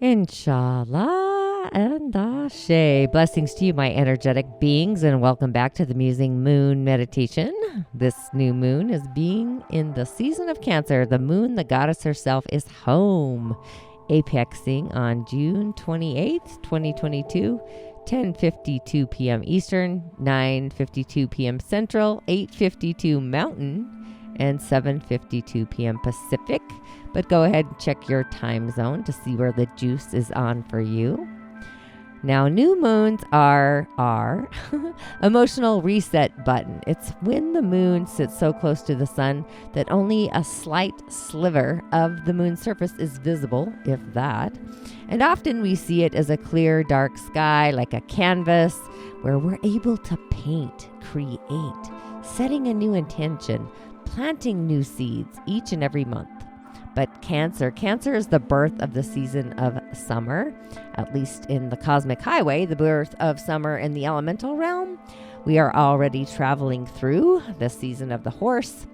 Inshallah and Ashe. Blessings to you, my energetic beings, and welcome back to the Musing Moon Meditation. This new moon is being in the season of Cancer. The moon, the goddess herself, is home, apexing on June 28th, 2022, 10:52 p.m. Eastern, 9:52 p.m. Central, 8:52 Mountain, and 7:52 p.m. Pacific. But go ahead and check your time zone to see where the juice is on for you. Now, new moons are our emotional reset button. It's when the moon sits so close to the sun that only a slight sliver of the moon's surface is visible, if that. And often we see it as a clear, dark sky, like a canvas, where we're able to paint, create, setting a new intention, planting new seeds each and every month. But Cancer is the birth of the season of summer, at least in the cosmic highway, the birth of summer in the elemental realm. We are already traveling through the season of the horse.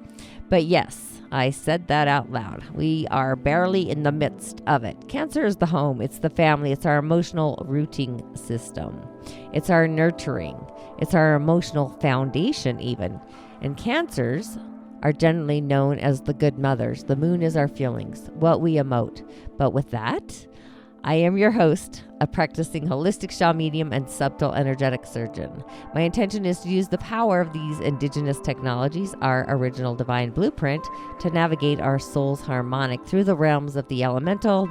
But yes, I said that out loud. We are barely in the midst of it. Cancer is the home. It's the family. It's our emotional rooting system. It's our nurturing. It's our emotional foundation even. And Cancers are generally known as the good mothers. The moon is our feelings, what we emote. But with that, I am your host, a practicing holistic Sha'Medium and subtle energetic surgeon. My intention is to use the power of these indigenous technologies, our original divine blueprint, to navigate our soul's harmonic through the realms of the elemental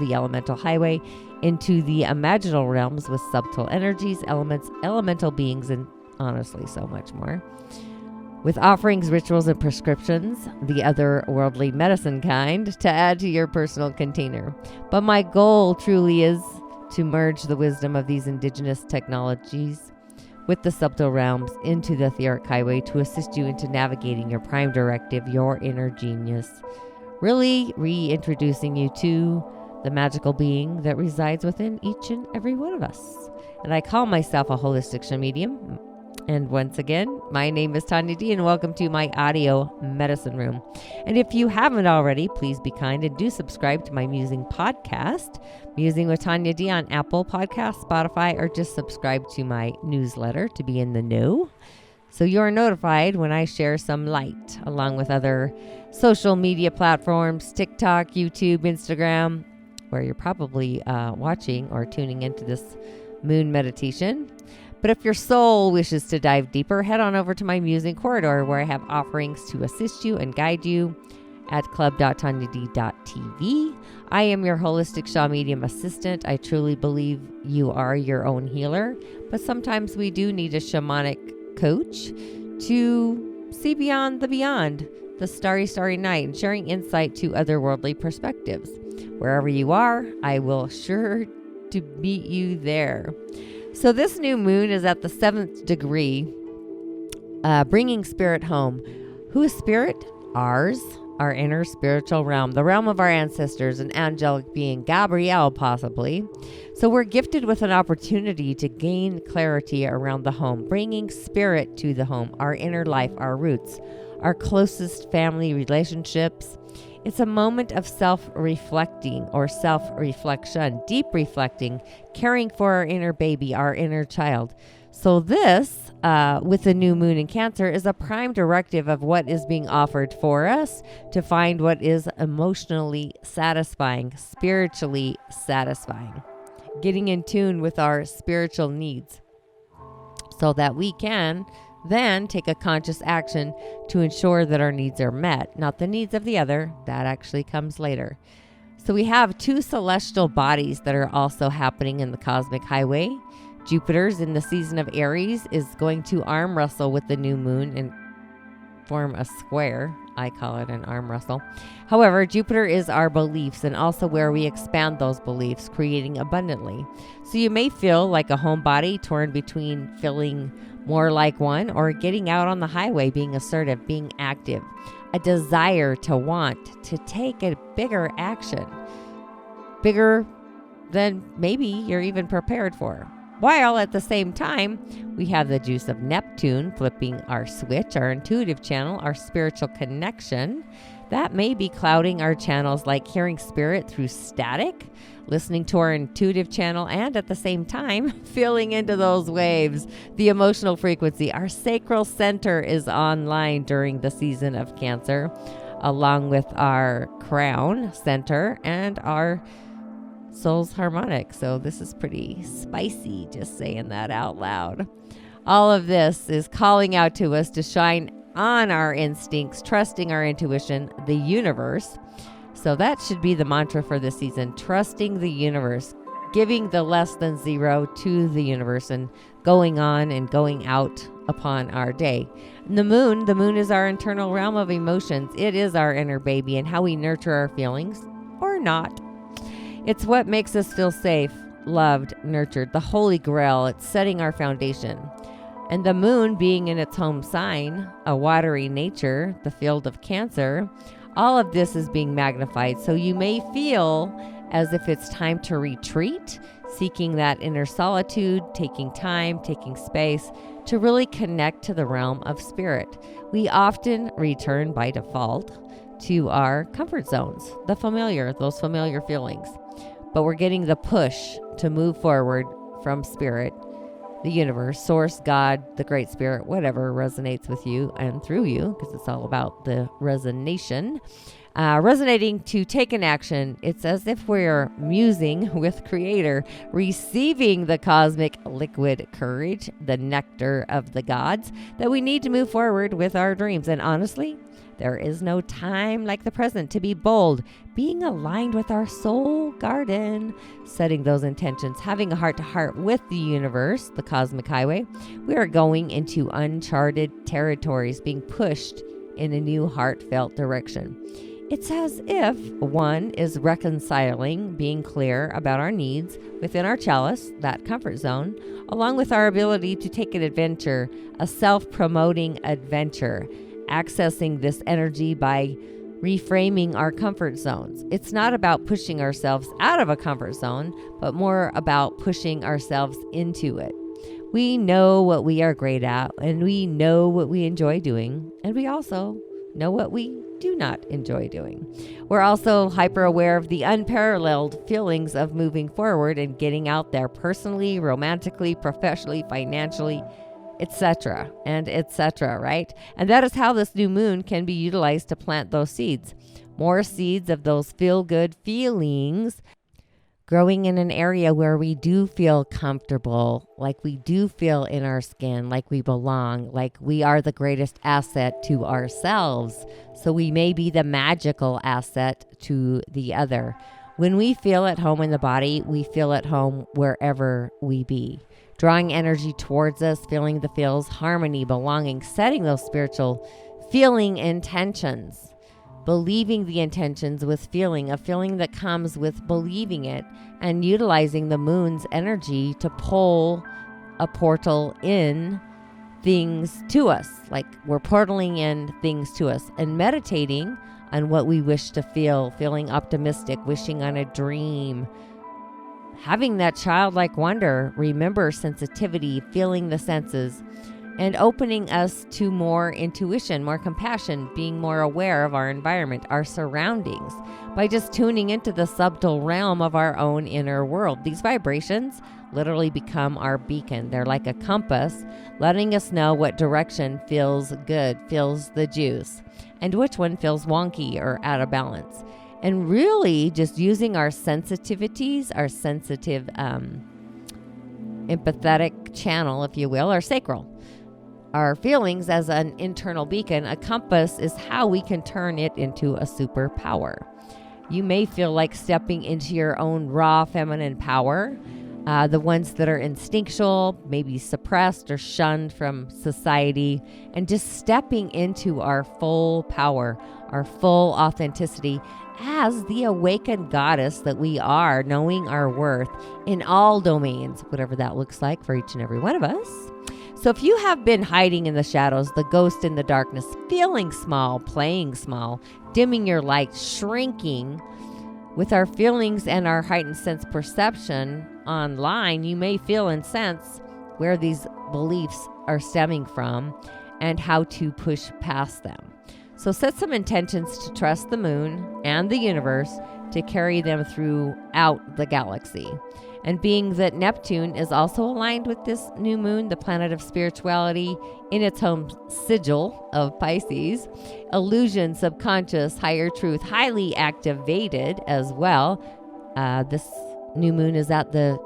highway, into the imaginal realms with subtle energies, elements, elemental beings, and honestly so much more. With offerings, rituals, and prescriptions, the otherworldly medicine kind, to add to your personal container. But my goal truly is to merge the wisdom of these indigenous technologies with the subtle realms into the etheric highway to assist you into navigating your prime directive, your inner genius. Really reintroducing you to the magical being that resides within each and every one of us. And I call myself a holistic Sha'Medium. And once again, my name is Tonya D, and welcome to my audio medicine room. And if you haven't already, please be kind and do subscribe to my Musing podcast, Musing with Tonya D, on Apple Podcasts, Spotify, or just subscribe to my newsletter to be in the know, so you're notified when I share some light, along with other social media platforms, TikTok, YouTube, Instagram, where you're probably watching or tuning into this moon meditation. But if your soul wishes to dive deeper, head on over to my Musing Corridor, where I have offerings to assist you and guide you at club.tonyad.tv. I am your holistic Sha'Medium assistant. I truly believe you are your own healer, but sometimes we do need a shamanic coach to see beyond, the starry night, and sharing insight to otherworldly perspectives. Wherever you are, I will sure to meet you there. So this new moon is at the 7th degree, bringing spirit home. Who is spirit? Ours, our inner spiritual realm, the realm of our ancestors, an angelic being, Gabrielle possibly. So we're gifted with an opportunity to gain clarity around the home, bringing spirit to the home, our inner life, our roots, our closest family relationships. It's a moment of self-reflecting or self-reflection, deep reflecting, caring for our inner baby, our inner child. So this, with the new moon in Cancer, is a prime directive of what is being offered for us to find what is emotionally satisfying, spiritually satisfying, getting in tune with our spiritual needs so that we can then take a conscious action to ensure that our needs are met, not the needs of the other. That actually comes later. So we have two celestial bodies that are also happening in the cosmic highway. Jupiter's in the season of Aries is going to arm wrestle with the new moon and form a square. I call it an arm wrestle. However, Jupiter is our beliefs and also where we expand those beliefs, creating abundantly. So you may feel like a homebody torn between feeling more like one or getting out on the highway, being assertive, being active, a desire to want to take a bigger action, bigger than maybe you're even prepared for. While at the same time, we have the juice of Neptune flipping our switch, our intuitive channel, our spiritual connection that may be clouding our channels, like hearing spirit through static, listening to our intuitive channel, and at the same time, feeling into those waves, the emotional frequency. Our sacral center is online during the season of Cancer, along with our crown center and our soul's harmonic. So this is pretty spicy, just saying that out loud. All of this is calling out to us to shine on our instincts, trusting our intuition, the universe. So that should be the mantra for this season, trusting the universe, giving the less than zero to the universe and going on and going out upon our day. And the moon is our internal realm of emotions. It is our inner baby and how we nurture our feelings or not. It's what makes us feel safe, loved, nurtured, the holy grail. It's setting our foundation. And the moon being in its home sign, a watery nature, the field of Cancer, all of this is being magnified. So you may feel as if it's time to retreat, seeking that inner solitude, taking time, taking space to really connect to the realm of spirit. We often return by default to our comfort zones, the familiar, those familiar feelings. But we're getting the push to move forward from spirit, the universe, source, God, the great spirit, whatever resonates with you and through you, because it's all about the resonation. Resonating to take an action. It's as if we're musing with Creator, receiving the cosmic liquid courage, the nectar of the gods, that we need to move forward with our dreams. And honestly, there is no time like the present to be bold, being aligned with our soul garden, setting those intentions, having a heart-to-heart with the universe, the cosmic highway. We are going into uncharted territories, being pushed in a new heartfelt direction. It's as if one is reconciling, being clear about our needs within our chalice, that comfort zone, along with our ability to take an adventure, a self-promoting adventure, accessing this energy by reframing our comfort zones. It's not about pushing ourselves out of a comfort zone, but more about pushing ourselves into it. We know what we are great at, and we know what we enjoy doing, and we also know what we do not enjoy doing. We're also hyper aware of the unparalleled feelings of moving forward and getting out there personally, romantically, professionally, financially, etc. and etc., right? And that is how this new moon can be utilized to plant those seeds. More seeds of those feel-good feelings growing in an area where we do feel comfortable, like we do feel in our skin, like we belong, like we are the greatest asset to ourselves. So we may be the magical asset to the other. When we feel at home in the body, we feel at home wherever we be. Drawing energy towards us, feeling the feels, harmony, belonging, setting those spiritual feeling intentions. Believing the intentions with feeling, a feeling that comes with believing it, and utilizing the moon's energy to pull a portal in things to us, like we're portaling in things to us, and meditating on what we wish to feel, feeling optimistic, wishing on a dream, having that childlike wonder, remember sensitivity, feeling the senses, and opening us to more intuition, more compassion, being more aware of our environment, our surroundings, by just tuning into the subtle realm of our own inner world. These vibrations literally become our beacon. They're like a compass, letting us know what direction feels good, feels the juice, and which one feels wonky or out of balance. And really just using our sensitivities, our sensitive, empathetic channel, if you will, our sacral, our feelings as an internal beacon. A compass is how we can turn it into a superpower. You may feel like stepping into your own raw feminine power, the ones that are instinctual, maybe suppressed or shunned from society, and just stepping into our full power, our full authenticity as the awakened goddess that we are, knowing our worth in all domains, whatever that looks like for each and every one of us. So if you have been hiding in the shadows, the ghost in the darkness, feeling small, playing small, dimming your light, shrinking with our feelings and our heightened sense perception online, you may feel and sense where these beliefs are stemming from and how to push past them. So set some intentions to trust the moon and the universe to carry them throughout the galaxy. And being that Neptune is also aligned with this new moon, the planet of spirituality, in its home sigil of Pisces, illusion, subconscious, higher truth, highly activated as well. This new moon is at the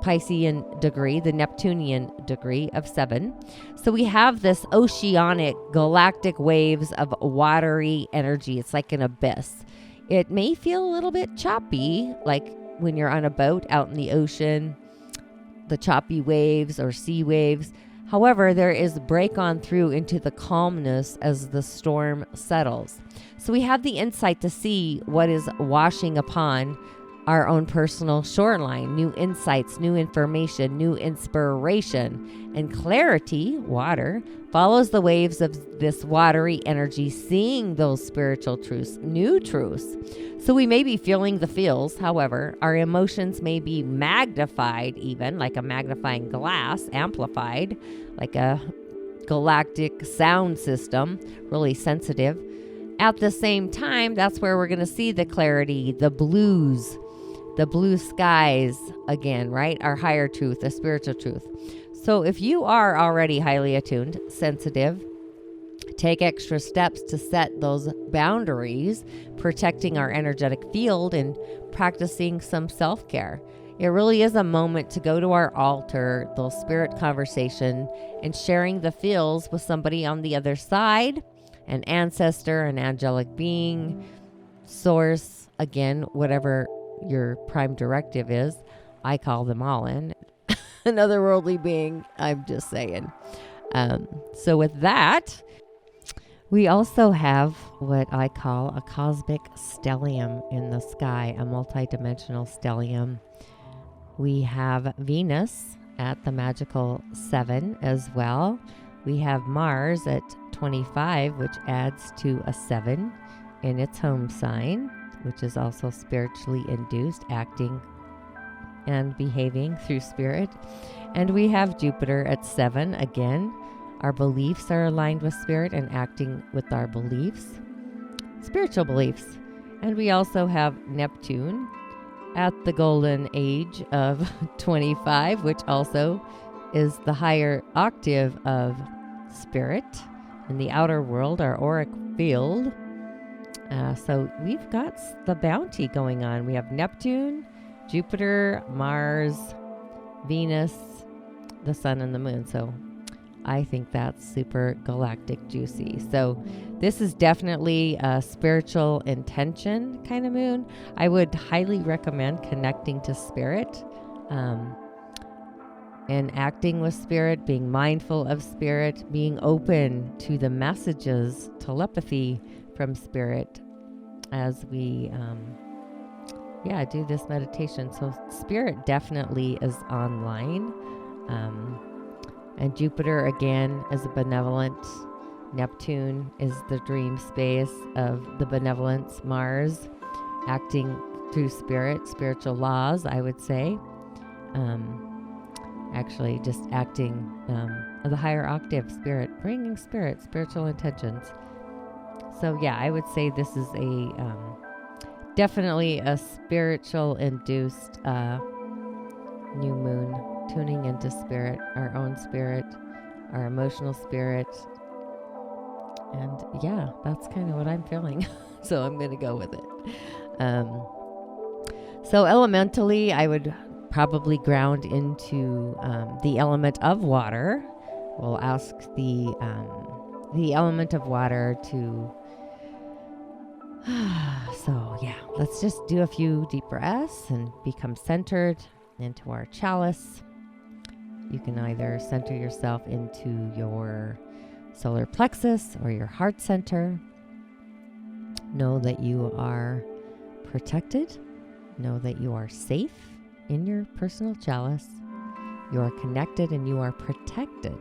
Piscean degree, the Neptunian degree of 7. So we have this oceanic galactic waves of watery energy. It's like an abyss. It may feel a little bit choppy, like when you're on a boat out in the ocean, the choppy waves or sea waves. However, there is break on through into the calmness as the storm settles. So we have the insight to see what is washing upon our own personal shoreline, new insights, new information, new inspiration, and clarity, water, follows the waves of this watery energy, seeing those spiritual truths, new truths. So we may be feeling the feels. However, our emotions may be magnified, even like a magnifying glass, amplified, like a galactic sound system, really sensitive. At the same time, that's where we're going to see the clarity, the blues, the blue skies again, right? Our higher truth, the spiritual truth. So if you are already highly attuned, sensitive, take extra steps to set those boundaries, protecting our energetic field and practicing some self-care. It really is a moment to go to our altar, the spirit conversation, and sharing the feels with somebody on the other side, an ancestor, an angelic being, source, again, whatever your prime directive is. I call them all in. An otherworldly being, I'm just saying. So with that, we also have what I call a cosmic stellium in the sky, a multidimensional stellium. We have Venus at the magical 7 as well. We have Mars at 25, which adds to a 7 in its home sign, which is also spiritually induced, acting and behaving through spirit. And we have Jupiter at 7 again. Our beliefs are aligned with spirit and acting with our beliefs, spiritual beliefs. And we also have Neptune at the golden age of 25, which also is the higher octave of spirit in the outer world, our auric field. So we've got the bounty going on. We have Neptune, Jupiter, Mars, Venus, the sun, and the moon. So I think that's super galactic juicy. So this is definitely a spiritual intention kind of moon. I would highly recommend connecting to spirit and acting with spirit, being mindful of spirit, being open to the messages, telepathy from spirit as we do this meditation. So spirit definitely is online. And Jupiter, again, is a benevolent. Neptune is the dream space of the benevolence. Mars, acting through spirit, spiritual laws, I would say. Actually, just acting the higher octave spirit, bringing spirit, spiritual intentions. So, yeah, I would say this is a definitely a spiritual induced new moon. Tuning into spirit, our own spirit, our emotional spirit. And yeah, that's kind of what I'm feeling. So I'm going to go with it. So elementally, I would probably ground into the element of water. We'll ask the element of water to... So yeah, let's just do a few deep breaths and become centered into our chalice. You can either center yourself into your solar plexus or your heart center. Know that you are protected. Know that you are safe in your personal chalice. You are connected and you are protected.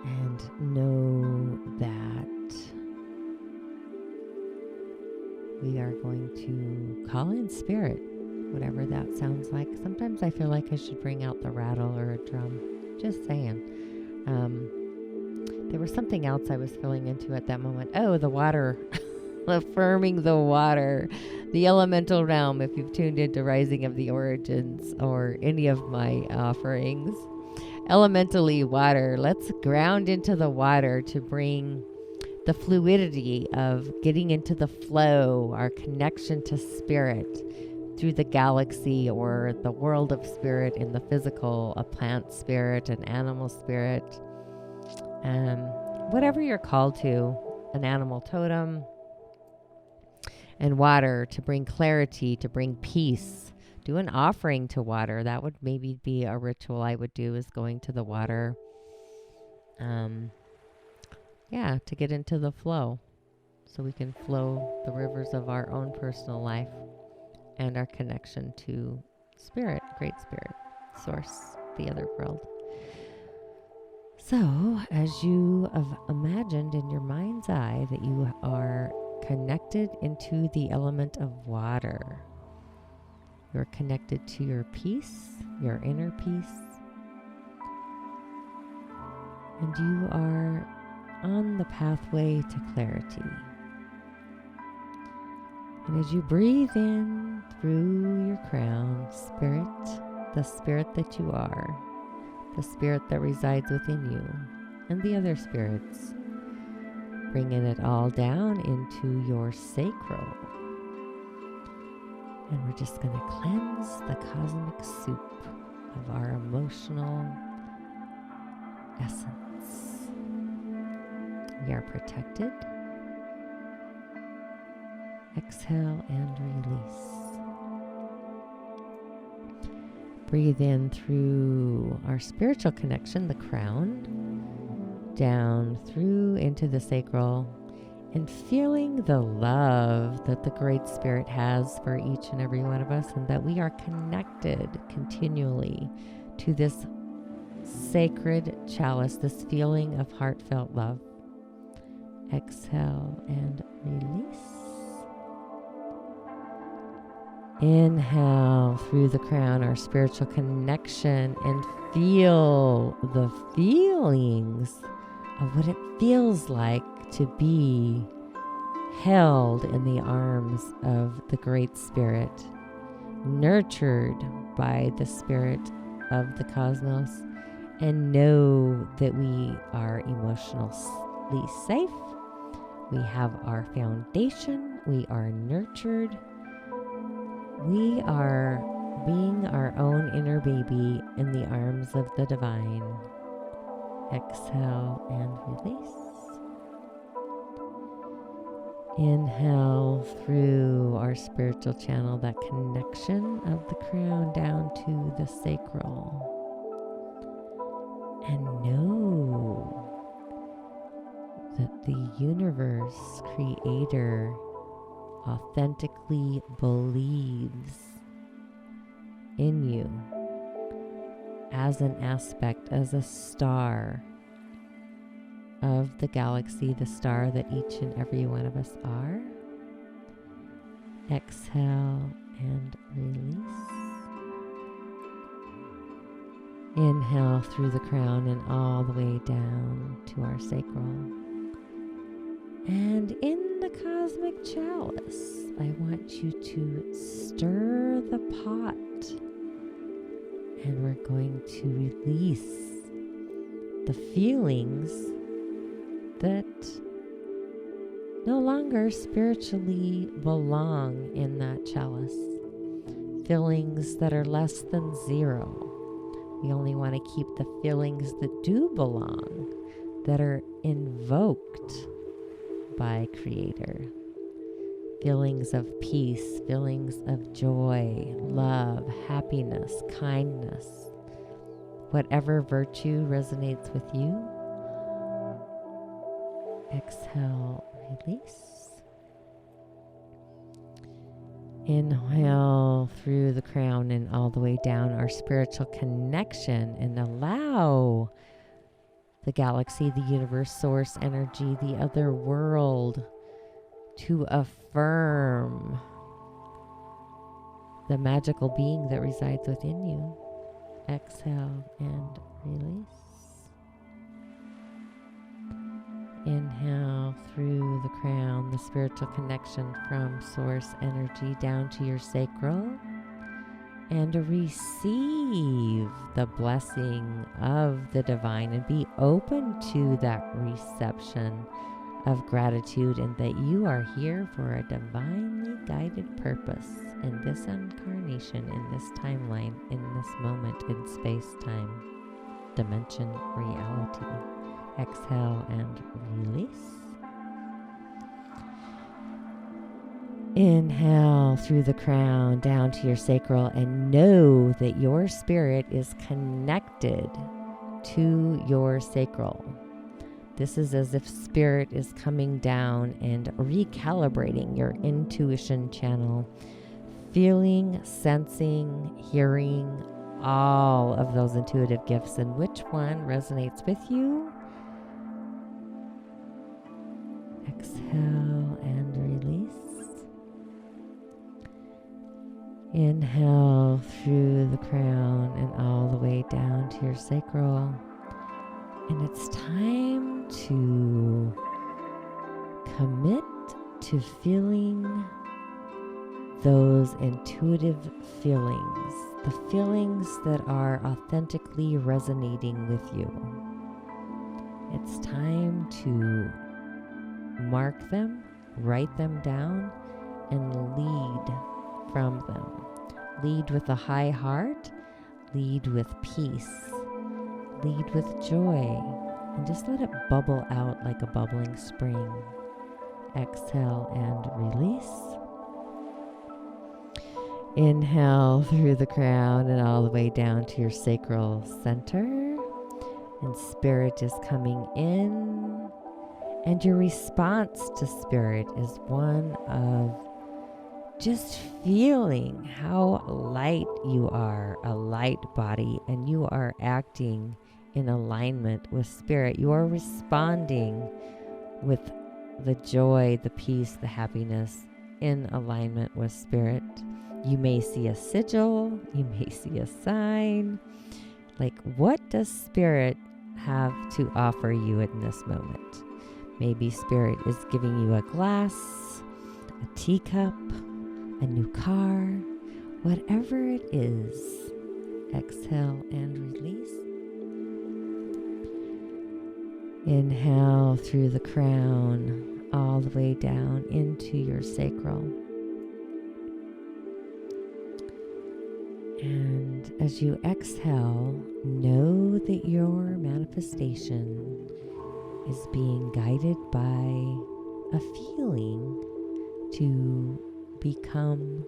And know that we are going to call in spirit, whatever that sounds like. Sometimes I feel like I should bring out the rattle or a drum. Just saying. There was something else I was feeling into at that moment. Oh, the water. Affirming the water, the elemental realm. If you've tuned into Rising of the Origins or any of my offerings, elementally water. Let's ground into the water to bring the fluidity of getting into the flow, our connection to spirit through the galaxy or the world of spirit in the physical, a plant spirit, an animal spirit, whatever you're called to, an animal totem. And water to bring clarity, to bring peace. Do an offering to water. That would maybe be a ritual I would do, is going to the water. To get into the flow. So we can flow the rivers of our own personal life and our connection to spirit, great spirit, source, the other world. So as you have imagined in your mind's eye that you are connected into the element of water. You're connected to your peace, your inner peace. And you are on the pathway to clarity. And as you breathe in through your crown, spirit, the spirit that you are, the spirit that resides within you, and the other spirits, bringing it all down into your sacral. And we're just going to cleanse the cosmic soup of our emotional essence. We are protected. Exhale and release. Breathe in through our spiritual connection, the crown, down through into the sacral, and feeling the love that the Great Spirit has for each and every one of us, and that we are connected continually to this sacred chalice, this feeling of heartfelt love. Exhale and release. Inhale through the crown, our spiritual connection, and feel the feelings of what it feels like to be held in the arms of the Great Spirit, nurtured by the Spirit of the cosmos, and know that we are emotionally safe. We have our foundation. We are nurtured. We are being our own inner baby in the arms of the divine. Exhale and release. Inhale through our spiritual channel, that connection of the crown down to the sacral. And know that the universe creator authentically believes in you as an aspect, as a star of the galaxy, the star that each and every one of us are. Exhale and release. Inhale through the crown and all the way down to our sacral. And in the cosmic chalice, I want you to stir the pot. And we're going to release the feelings that no longer spiritually belong in that chalice. Feelings that are less than zero. We only want to keep the feelings that do belong, that are invoked by Creator. Feelings of peace, feelings of joy, love, happiness, kindness. Whatever virtue resonates with you. Exhale, release. Inhale through the crown and all the way down, our spiritual connection, and allow the galaxy, the universe, source energy, the other world to affirm the magical being that resides within you. Exhale and release. Inhale through the crown, the spiritual connection from source energy down to your sacral, and receive the blessing of the divine and be open to that reception of gratitude and that you are here for a divinely guided purpose in this incarnation, in this timeline, in this moment in space-time, dimension, reality. Exhale and release. Inhale through the crown down to your sacral and know that your spirit is connected to your sacral. This is as if spirit is coming down and recalibrating your intuition channel, feeling, sensing, hearing all of those intuitive gifts, and which one resonates with you. Exhale and release. Inhale through the crown and all the way down to your sacral. And it's time to commit to feeling those intuitive feelings, the feelings that are authentically resonating with you. It's time to mark them, write them down, and lead from them. Lead with a high heart, lead with peace, lead with joy, and just let it bubble out like a bubbling spring. Exhale and release. Inhale through the crown and all the way down to your sacral center. And spirit is coming in. And your response to spirit is one of just feeling how light you are, a light body, and you are acting in alignment with spirit. You are responding with the joy, the peace, the happiness in alignment with spirit. You may see a sigil, you may see a sign. Like, what does spirit have to offer you in this moment? Maybe spirit is giving you a glass, a teacup, a new car, whatever it is. Exhale and release. Inhale through the crown, all the way down into your sacral. And as you exhale, know that your manifestation is being guided by a feeling to become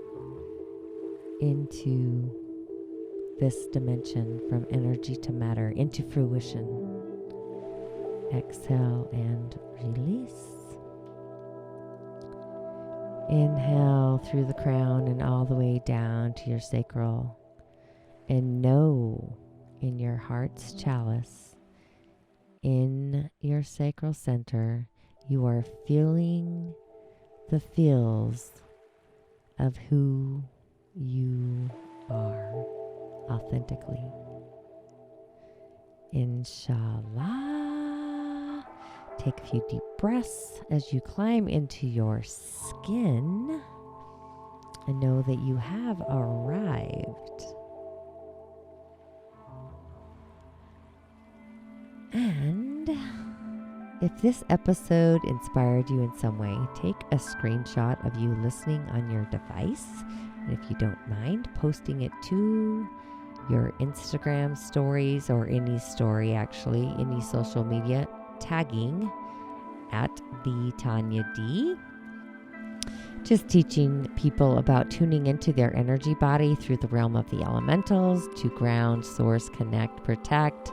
into this dimension, from energy to matter, into fruition. Exhale and release. Inhale through the crown and all the way down to your sacral. And know in your heart's chalice, in your sacral center, you are feeling the feels of who you are authentically. Inshallah. Take a few deep breaths as you climb into your skin and know that you have arrived. And if this episode inspired you in some way, take a screenshot of you listening on your device. And if you don't mind, posting it to your Instagram stories or any story, actually, any social media, tagging at the Tonya D. Just teaching people about tuning into their energy body through the realm of the elementals to ground, source, connect, protect,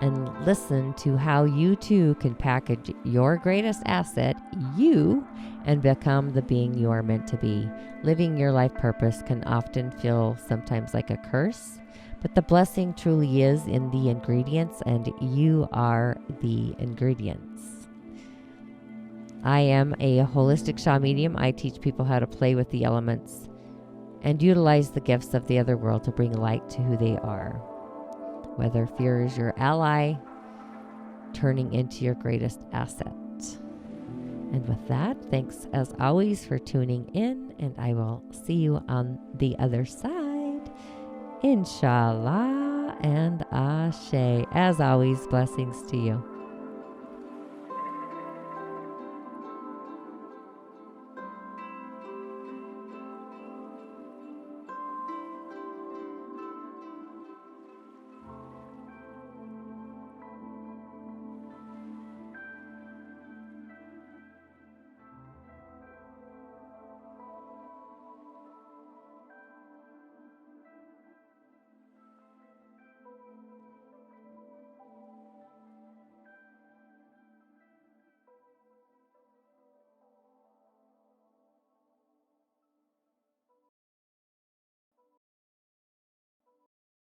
and listen to how you too can package your greatest asset, you, and become the being you are meant to be. Living your life purpose can often feel sometimes like a curse, but the blessing truly is in the ingredients, and you are the ingredients. I am a holistic Sha'Medium. I teach people how to play with the elements and utilize the gifts of the other world to bring light to who they are. Whether fear is your ally, turning into your greatest asset. And with that, thanks as always for tuning in, and I will see you on the other side. Inshallah and Ashe. As always, blessings to you.